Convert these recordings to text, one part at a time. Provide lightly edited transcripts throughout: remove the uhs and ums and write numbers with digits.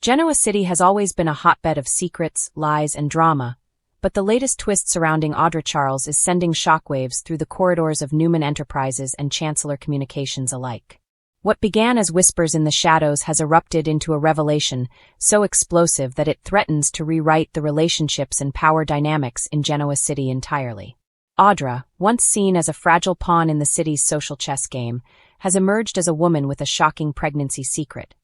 Genoa City has always been a hotbed of secrets, lies, and drama, but the latest twist surrounding Audra Charles is sending shockwaves through the corridors of Newman Enterprises and Chancellor Communications alike. What began as whispers in the shadows has erupted into a revelation so explosive that it threatens to rewrite the relationships and power dynamics in Genoa City entirely. Audra, once seen as a fragile pawn in the city's social chess game, has emerged as a woman with a shocking pregnancy secret,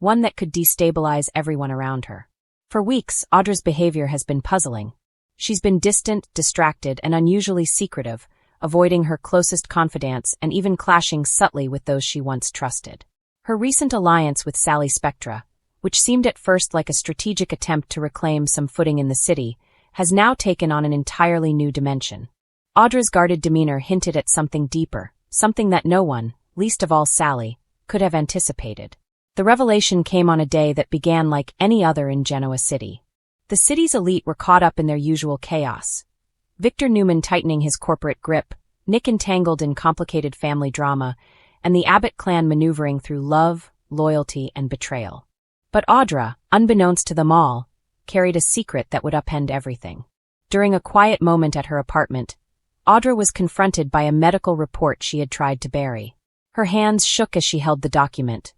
one that could destabilize everyone around her. For weeks, Audra's behavior has been puzzling. She's been distant, distracted, and unusually secretive, avoiding her closest confidants and even clashing subtly with those she once trusted. Her recent alliance with Sally Spectra, which seemed at first like a strategic attempt to reclaim some footing in the city, has now taken on an entirely new dimension. Audra's guarded demeanor hinted at something deeper, something that no one, least of all Sally, could have anticipated. The revelation came on a day that began like any other in Genoa City. The city's elite were caught up in their usual chaos. Victor Newman tightening his corporate grip, Nick entangled in complicated family drama, and the Abbott clan maneuvering through love, loyalty, and betrayal. But Audra, unbeknownst to them all, carried a secret that would upend everything. During a quiet moment at her apartment, Audra was confronted by a medical report she had tried to bury. Her hands shook as she held the document.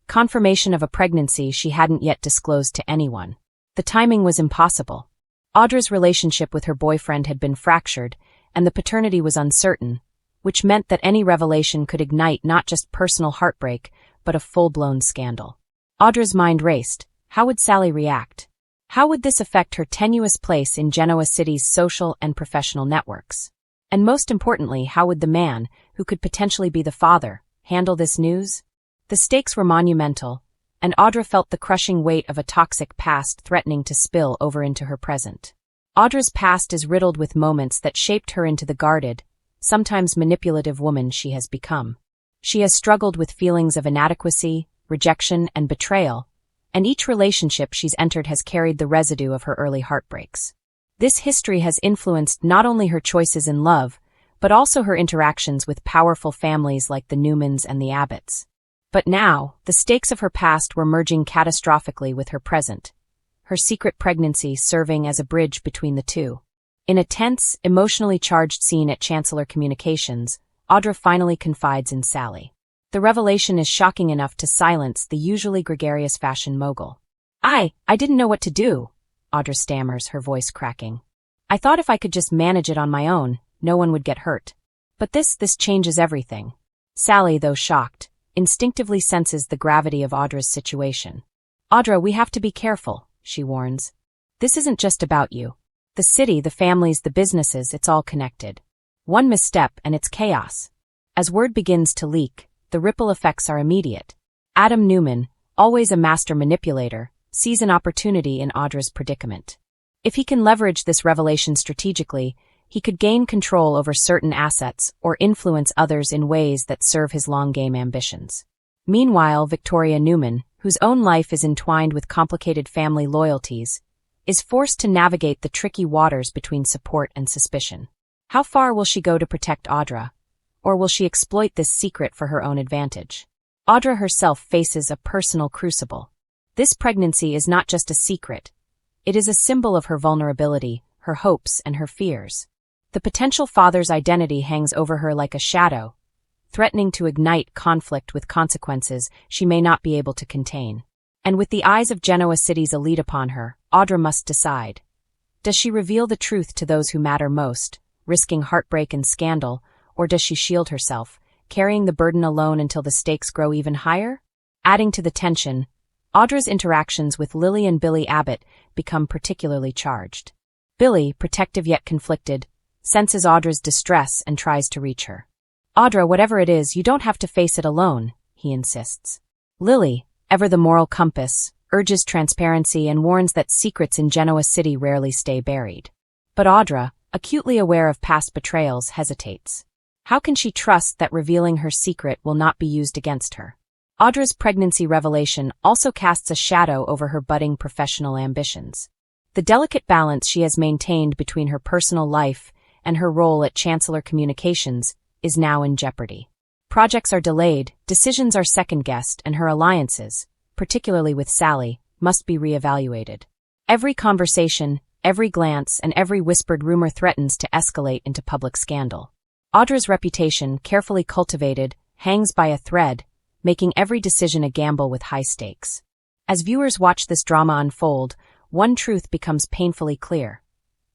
Confirmation of a pregnancy she hadn't yet disclosed to anyone. The timing was impossible. Audra's relationship with her boyfriend had been fractured, and the paternity was uncertain, which meant that any revelation could ignite not just personal heartbreak, but a full-blown scandal. Audra's mind raced. How would Sally react? How would this affect her tenuous place in Genoa City's social and professional networks? And most importantly, how would the man, who could potentially be the father, handle this news? The stakes were monumental, and Audra felt the crushing weight of a toxic past threatening to spill over into her present. Audra's past is riddled with moments that shaped her into the guarded, sometimes manipulative woman she has become. She has struggled with feelings of inadequacy, rejection, and betrayal, and each relationship she's entered has carried the residue of her early heartbreaks. This history has influenced not only her choices in love, but also her interactions with powerful families like the Newmans and the Abbotts. But now, the stakes of her past were merging catastrophically with her present, her secret pregnancy serving as a bridge between the two. In a tense, emotionally charged scene at Chancellor Communications, Audra finally confides in Sally. The revelation is shocking enough to silence the usually gregarious fashion mogul. I didn't know what to do," Audra stammers, her voice cracking. "I thought if I could just manage it on my own, no one would get hurt. But this changes everything." Sally, though shocked, instinctively senses the gravity of Audra's situation. "Audra, we have to be careful," she warns. "This isn't just about you. The city, the families, the businesses, it's all connected. One misstep and it's chaos." As word begins to leak, the ripple effects are immediate. Adam Newman, always a master manipulator, sees an opportunity in Audra's predicament. If he can leverage this revelation strategically, he could gain control over certain assets or influence others in ways that serve his long-game ambitions. Meanwhile, Victoria Newman, whose own life is entwined with complicated family loyalties, is forced to navigate the tricky waters between support and suspicion. How far will she go to protect Audra? Or will she exploit this secret for her own advantage? Audra herself faces a personal crucible. This pregnancy is not just a secret. It is a symbol of her vulnerability, her hopes, and her fears. The potential father's identity hangs over her like a shadow, threatening to ignite conflict with consequences she may not be able to contain. And with the eyes of Genoa City's elite upon her, Audra must decide. Does she reveal the truth to those who matter most, risking heartbreak and scandal, or does she shield herself, carrying the burden alone until the stakes grow even higher? Adding to the tension, Audra's interactions with Lily and Billy Abbott become particularly charged. Billy, protective yet conflicted, senses Audra's distress and tries to reach her. "Audra, whatever it is, you don't have to face it alone," he insists. Lily, ever the moral compass, urges transparency and warns that secrets in Genoa City rarely stay buried. But Audra, acutely aware of past betrayals, hesitates. How can she trust that revealing her secret will not be used against her? Audra's pregnancy revelation also casts a shadow over her budding professional ambitions. The delicate balance she has maintained between her personal life and her role at Chancellor Communications is now in jeopardy. Projects are delayed, decisions are second-guessed, and her alliances, particularly with Sally, must be reevaluated. Every conversation, every glance, and every whispered rumor threatens to escalate into public scandal. Audra's reputation, carefully cultivated, hangs by a thread, making every decision a gamble with high stakes. As viewers watch this drama unfold, one truth becomes painfully clear.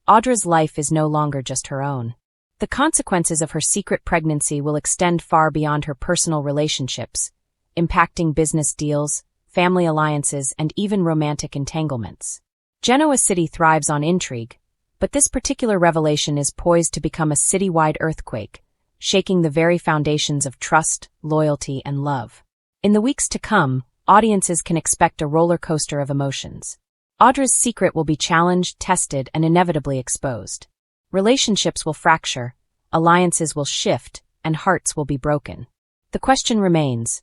Audra's life is no longer just her own. The consequences of her secret pregnancy will extend far beyond her personal relationships, impacting business deals, family alliances, and even romantic entanglements. Genoa City thrives on intrigue, but this particular revelation is poised to become a citywide earthquake, shaking the very foundations of trust, loyalty, and love. In the weeks to come, audiences can expect a roller coaster of emotions. Audra's secret will be challenged, tested, and inevitably exposed. Relationships will fracture, alliances will shift, and hearts will be broken. The question remains: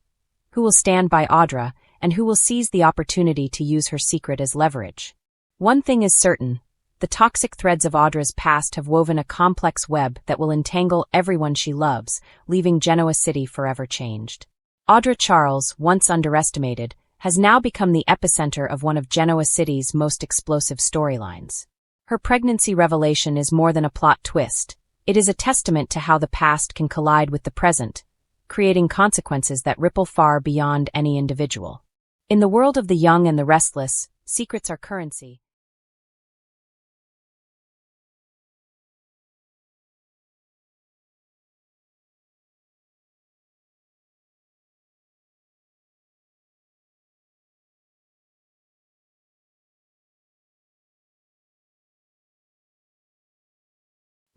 who will stand by Audra, and who will seize the opportunity to use her secret as leverage? One thing is certain: the toxic threads of Audra's past have woven a complex web that will entangle everyone she loves, leaving Genoa City forever changed. Audra Charles, once underestimated, has now become the epicenter of one of Genoa City's most explosive storylines. Her pregnancy revelation is more than a plot twist. It is a testament to how the past can collide with the present, creating consequences that ripple far beyond any individual. In the world of the young and the restless, secrets are currency.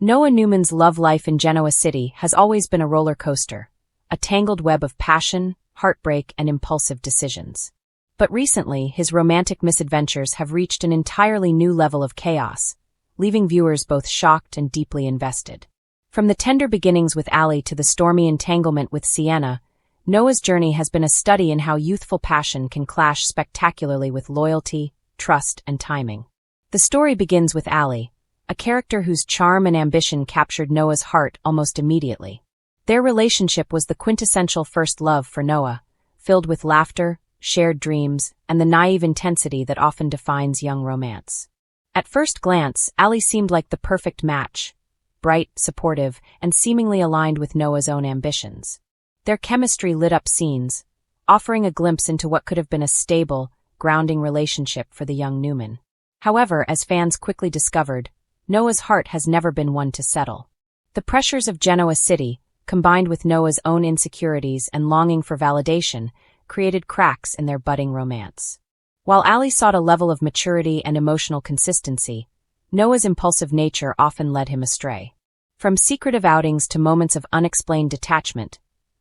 Noah Newman's love life in Genoa City has always been a roller coaster, a tangled web of passion, heartbreak, and impulsive decisions. But recently, his romantic misadventures have reached an entirely new level of chaos, leaving viewers both shocked and deeply invested. From the tender beginnings with Ali to the stormy entanglement with Sienna, Noah's journey has been a study in how youthful passion can clash spectacularly with loyalty, trust, and timing. The story begins with Ali, a character whose charm and ambition captured Noah's heart almost immediately. Their relationship was the quintessential first love for Noah, filled with laughter, shared dreams, and the naive intensity that often defines young romance. At first glance, Ali seemed like the perfect match, bright, supportive, and seemingly aligned with Noah's own ambitions. Their chemistry lit up scenes, offering a glimpse into what could have been a stable, grounding relationship for the young Newman. However, as fans quickly discovered, Noah's heart has never been one to settle. The pressures of Genoa City, combined with Noah's own insecurities and longing for validation, created cracks in their budding romance. While Ali sought a level of maturity and emotional consistency, Noah's impulsive nature often led him astray. From secretive outings to moments of unexplained detachment,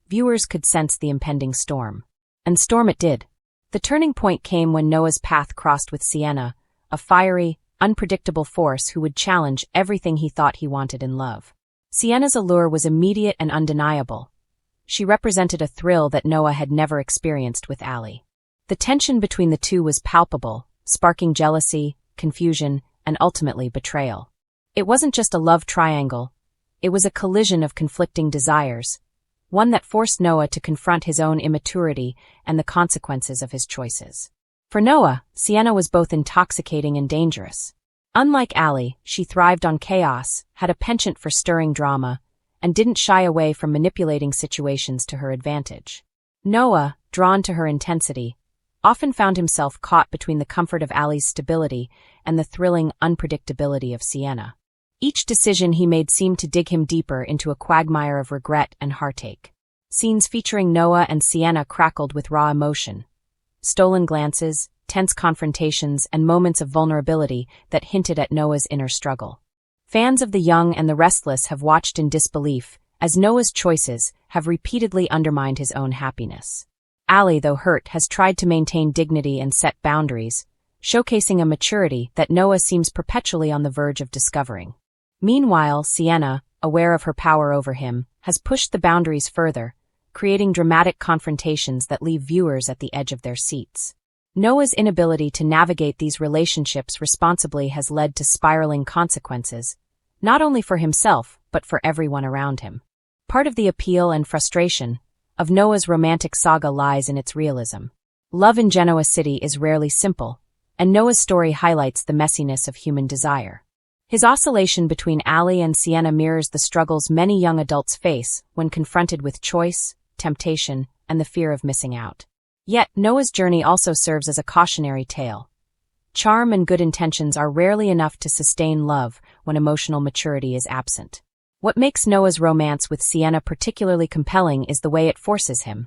viewers could sense the impending storm. And storm it did. The turning point came when Noah's path crossed with Sienna, a fiery, unpredictable force who would challenge everything he thought he wanted in love. Sienna's allure was immediate and undeniable. She represented a thrill that Noah had never experienced with Ali. The tension between the two was palpable, sparking jealousy, confusion, and ultimately betrayal. It wasn't just a love triangle. It was a collision of conflicting desires, one that forced Noah to confront his own immaturity and the consequences of his choices. For Noah, Sienna was both intoxicating and dangerous. Unlike Ali, she thrived on chaos, had a penchant for stirring drama, and didn't shy away from manipulating situations to her advantage. Noah, drawn to her intensity, often found himself caught between the comfort of Ali's stability and the thrilling unpredictability of Sienna. Each decision he made seemed to dig him deeper into a quagmire of regret and heartache. Scenes featuring Noah and Sienna crackled with raw emotion. Stolen glances, tense confrontations, and moments of vulnerability that hinted at Noah's inner struggle. Fans of the young and the restless have watched in disbelief, as Noah's choices have repeatedly undermined his own happiness. Ali, though hurt, has tried to maintain dignity and set boundaries, showcasing a maturity that Noah seems perpetually on the verge of discovering. Meanwhile, Sienna, aware of her power over him, has pushed the boundaries further, creating dramatic confrontations that leave viewers at the edge of their seats. Noah's inability to navigate these relationships responsibly has led to spiraling consequences, not only for himself, but for everyone around him. Part of the appeal and frustration of Noah's romantic saga lies in its realism. Love in Genoa City is rarely simple, and Noah's story highlights the messiness of human desire. His oscillation between Ali and Sienna mirrors the struggles many young adults face when confronted with choice, temptation, and the fear of missing out. Yet, Noah's journey also serves as a cautionary tale. Charm and good intentions are rarely enough to sustain love when emotional maturity is absent. What makes Noah's romance with Sienna particularly compelling is the way it forces him,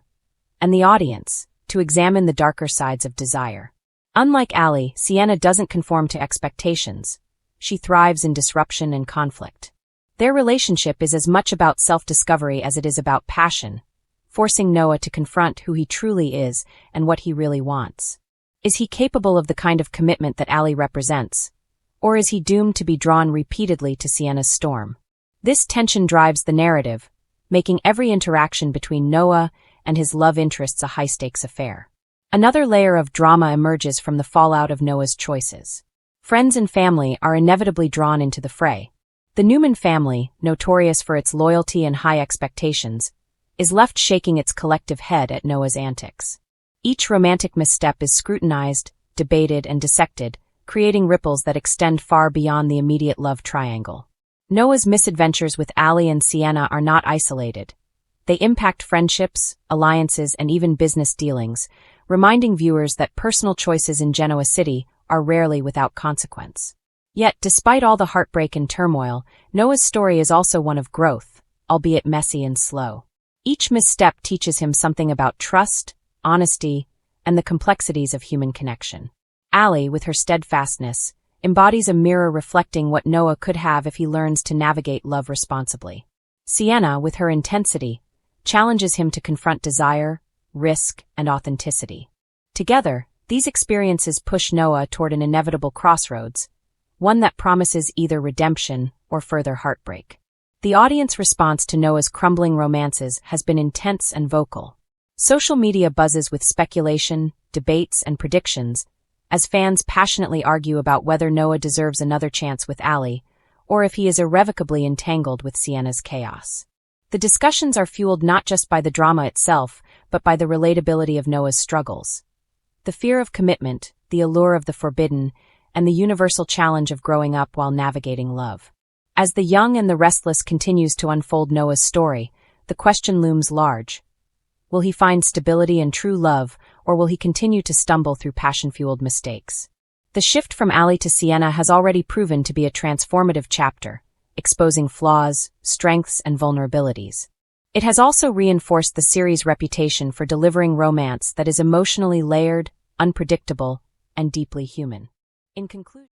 and the audience, to examine the darker sides of desire. Unlike Ali, Sienna doesn't conform to expectations. She thrives in disruption and conflict. Their relationship is as much about self-discovery as it is about passion, forcing Noah to confront who he truly is and what he really wants. Is he capable of the kind of commitment that Ali represents, or is he doomed to be drawn repeatedly to Sienna's storm? This tension drives the narrative, making every interaction between Noah and his love interests a high-stakes affair. Another layer of drama emerges from the fallout of Noah's choices. Friends and family are inevitably drawn into the fray. The Newman family, notorious for its loyalty and high expectations, is left shaking its collective head at Noah's antics. Each romantic misstep is scrutinized, debated, and dissected, creating ripples that extend far beyond the immediate love triangle. Noah's misadventures with Ali and Sienna are not isolated. They impact friendships, alliances, and even business dealings, reminding viewers that personal choices in Genoa City are rarely without consequence. Yet, despite all the heartbreak and turmoil, Noah's story is also one of growth, albeit messy and slow. Each misstep teaches him something about trust, honesty, and the complexities of human connection. Ali, with her steadfastness, embodies a mirror reflecting what Noah could have if he learns to navigate love responsibly. Sienna, with her intensity, challenges him to confront desire, risk, and authenticity. Together, these experiences push Noah toward an inevitable crossroads, one that promises either redemption or further heartbreak. The audience response to Noah's crumbling romances has been intense and vocal. Social media buzzes with speculation, debates, and predictions, as fans passionately argue about whether Noah deserves another chance with Ali, or if he is irrevocably entangled with Sienna's chaos. The discussions are fueled not just by the drama itself, but by the relatability of Noah's struggles. The fear of commitment, the allure of the forbidden, and the universal challenge of growing up while navigating love. As The Young and the Restless continues to unfold Noah's story, the question looms large. Will he find stability and true love, or will he continue to stumble through passion-fueled mistakes? The shift from Ali to Sienna has already proven to be a transformative chapter, exposing flaws, strengths, and vulnerabilities. It has also reinforced the series' reputation for delivering romance that is emotionally layered, unpredictable, and deeply human. In conclusion,